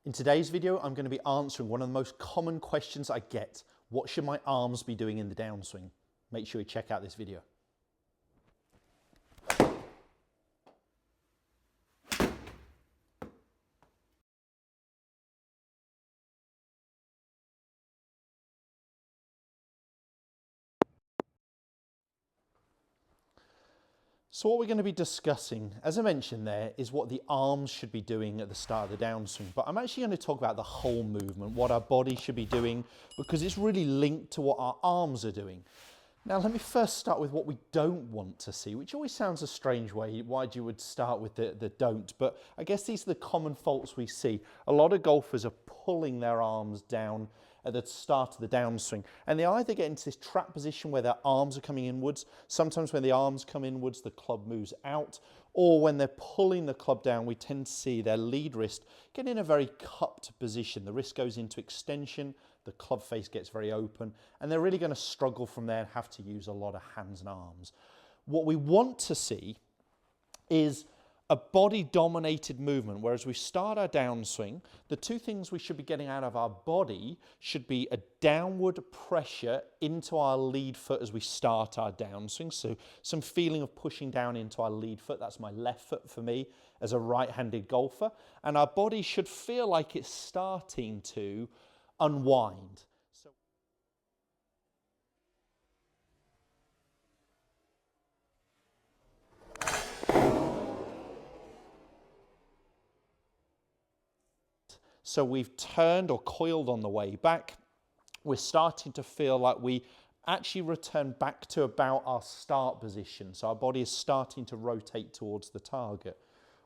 In today's video, I'm going to be answering one of the most common questions I get. What should my arms be doing in the downswing? Make sure you check out this video. So what we're going to be discussing, as I mentioned there, is what the arms should be doing at the start of the downswing. But I'm actually going to talk about the whole movement, what our body should be doing, because it's really linked to what our arms are doing. Now, let me first start with what we don't want to see, which always sounds a strange way. Why you would start with the don't? But I guess these are the common faults we see. A lot of golfers are pulling their arms down at the start of the downswing, and they either get into this trap position where their arms are coming inwards. Sometimes when the arms come inwards, the club moves out, or when they're pulling the club down, we tend to see their lead wrist get in a very cupped position. The wrist goes into extension, the club face gets very open, and they're really going to struggle from there and have to use a lot of hands and arms. What we want to see is a body-dominated movement, whereas we start our downswing, the two things we should be getting out of our body should be a downward pressure into our lead foot as we start our downswing. So some feeling of pushing down into our lead foot. That's my left foot for me as a right-handed golfer. And our body should feel like it's starting to unwind. So we've turned or coiled on the way back. We're starting to feel like we actually return back to about our start position. So our body is starting to rotate towards the target.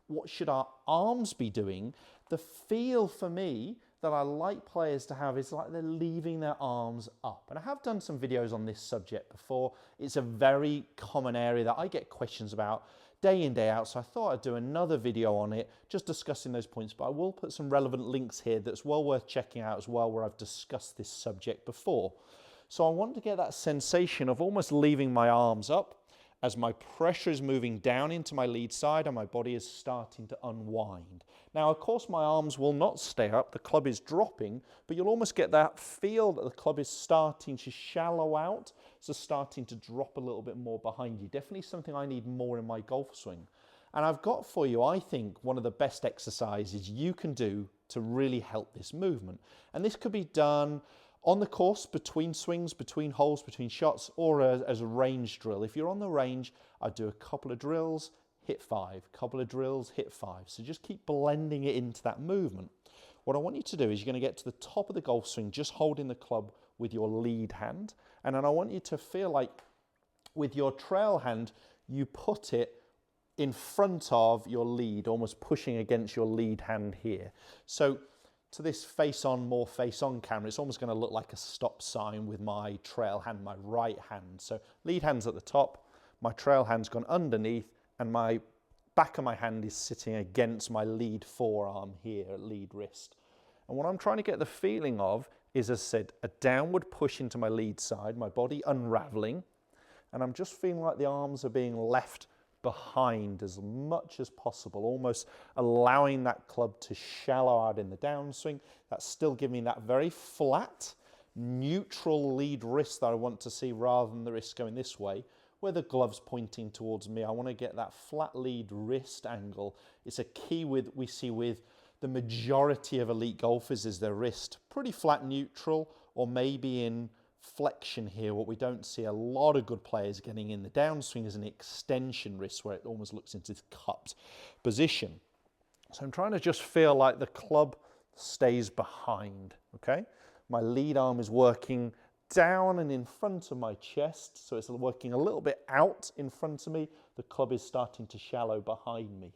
What should our arms be doing? The feel for me that I like players to have is like they're leaving their arms up. And I have done some videos on this subject before. It's a very common area that I get questions about day in, day out. So I thought I'd do another video on it, just discussing those points. But I will put some relevant links here that's well worth checking out as well, where I've discussed this subject before. So I want to get that sensation of almost leaving my arms up as my pressure is moving down into my lead side and my body is starting to unwind. Now, of course, my arms will not stay up. The club is dropping, but you'll almost get that feel that the club is starting to shallow out, so starting to drop a little bit more behind you. Definitely something I need more in my golf swing. And I've got for you, I think, one of the best exercises you can do to really help this movement. And this could be done on the course, between swings, between holes, between shots, or as a range drill. If you're on the range, I'd do a couple of drills, hit 5, couple of drills, hit 5. So just keep blending it into that movement. What I want you to do is you're going to get to the top of the golf swing, just holding the club with your lead hand. And then I want you to feel like with your trail hand, you put it in front of your lead, almost pushing against your lead hand here. So to this face-on, more face-on camera, it's almost going to look like a stop sign with my trail hand, my right hand. So lead hand's at the top, my trail hand's gone underneath, and my back of my hand is sitting against my lead forearm here, lead wrist. And what I'm trying to get the feeling of is, as I said, a downward push into my lead side, my body unraveling, and I'm just feeling like the arms are being left behind as much as possible, almost allowing that club to shallow out in the downswing. That's still giving me that very flat, neutral lead wrist that I want to see, rather than the wrist going this way, where the glove's pointing towards me. I want to get that flat lead wrist angle. It's a key we see with the majority of elite golfers is their wrist pretty flat neutral, or maybe in flexion here. What we don't see a lot of good players getting in the downswing is an extension wrist, where it almost looks into this cupped position. So I'm trying to just feel like the club stays behind, okay? My lead arm is working down and in front of my chest, so it's working a little bit out in front of me. The club is starting to shallow behind me.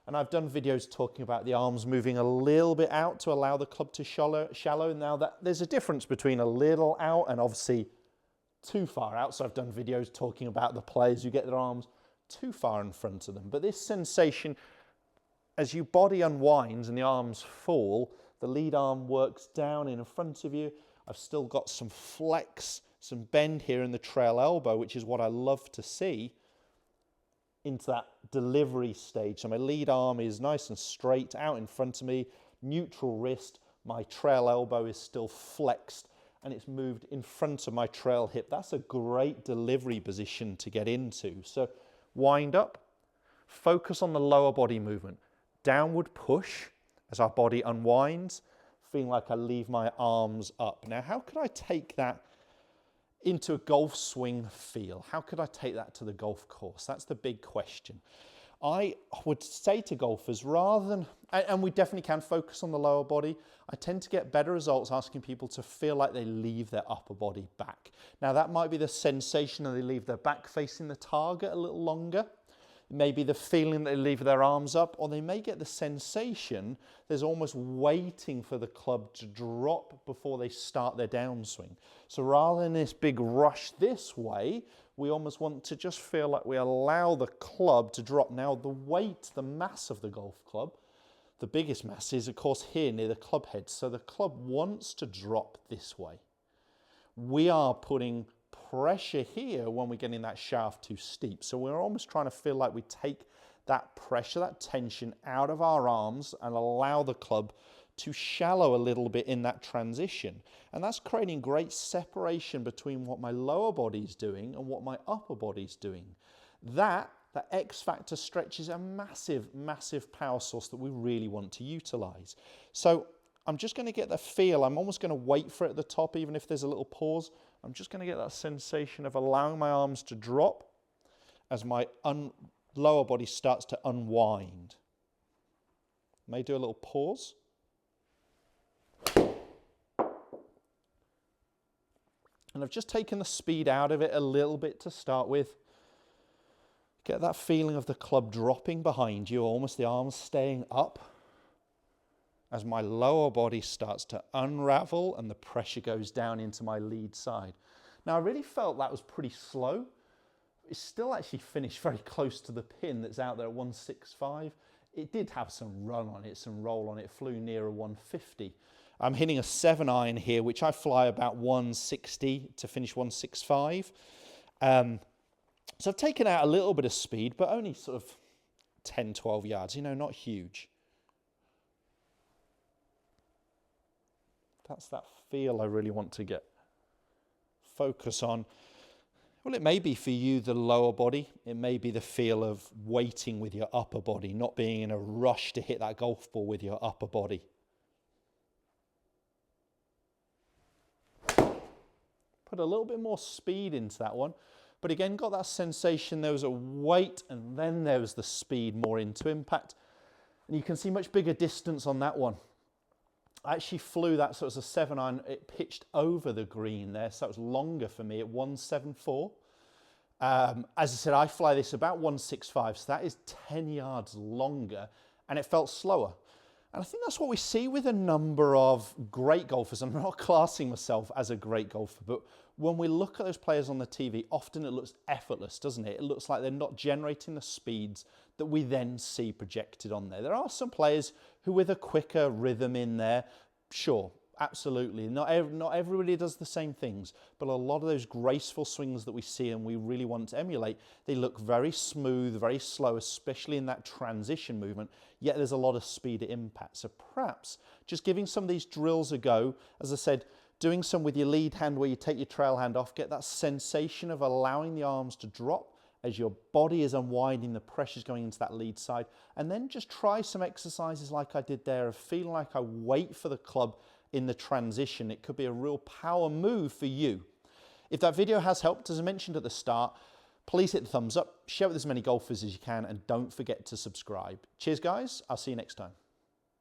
And I've done videos talking about the arms moving a little bit out to allow the club to shallow. Now, there's a difference between a little out and obviously too far out. So I've done videos talking about the players who get their arms too far in front of them. But this sensation, as your body unwinds and the arms fall, the lead arm works down in front of you. I've still got some flex, some bend here in the trail elbow, which is what I love to see, into that delivery stage. So my lead arm is nice and straight out in front of me, neutral wrist, my trail elbow is still flexed and it's moved in front of my trail hip. That's a great delivery position to get into. So wind up, focus on the lower body movement. Downward push as our body unwinds, feeling like I leave my arms up. Now, how could I take that into a golf swing feel? How could I take that to the golf course? That's the big question. I would say to golfers, rather than, and we definitely can focus on the lower body, I tend to get better results asking people to feel like they leave their upper body back. Now that might be the sensation that they leave their back facing the target a little longer. Maybe the feeling that they leave their arms up, or they may get the sensation there's almost waiting for the club to drop before they start their downswing. So rather than this big rush this way, we almost want to just feel like we allow the club to drop. Now the weight, the mass of the golf club, the biggest mass is of course here near the club head. So the club wants to drop this way. We are putting pressure here when we're getting that shaft too steep. So we're almost trying to feel like we take that pressure, that tension out of our arms and allow the club to shallow a little bit in that transition. And that's creating great separation between what my lower body's doing and what my upper body's doing. That X factor stretch is a massive, massive power source that we really want to utilize. So I'm just going to get the feel. I'm almost going to wait for it at the top, even if there's a little pause. I'm just going to get that sensation of allowing my arms to drop as my lower body starts to unwind. May do a little pause. And I've just taken the speed out of it a little bit to start with. Get that feeling of the club dropping behind you, almost the arms staying up, as my lower body starts to unravel and the pressure goes down into my lead side. Now I really felt that was pretty slow. It still actually finished very close to the pin that's out there at 165. It did have some run on it, some roll on it, flew near a 150. I'm hitting a 7-iron here, which I fly about 160 to finish 165. So I've taken out a little bit of speed, but only sort of 10, 12 yards, you know, not huge. That's that feel I really want to get focus on. Well, it may be for you the lower body. It may be the feel of waiting with your upper body, not being in a rush to hit that golf ball with your upper body. Put a little bit more speed into that one. But again, got that sensation there was a weight and then there was the speed more into impact. And you can see much bigger distance on that one. I actually flew that, so it was a 7-iron, it pitched over the green there, so that was longer for me at 174. As I said, I fly this about 165, so that is 10 yards longer, and it felt slower. And I think that's what we see with a number of great golfers. I'm not classing myself as a great golfer, but when we look at those players on the TV, often it looks effortless, doesn't it? It looks like they're not generating the speeds that we then see projected on there. There are some players who with a quicker rhythm in there, sure, absolutely. Not everybody does the same things, but a lot of those graceful swings that we see and we really want to emulate, they look very smooth, very slow, especially in that transition movement, yet there's a lot of speed at impact. So perhaps just giving some of these drills a go, as I said, doing some with your lead hand where you take your trail hand off, get that sensation of allowing the arms to drop as your body is unwinding, the pressure's going into that lead side, and then just try some exercises like I did there of feeling like I wait for the club in the transition. It could be a real power move for you. If that video has helped, as I mentioned at the start, please hit the thumbs up, share it with as many golfers as you can, and don't forget to subscribe. Cheers guys, I'll see you next time.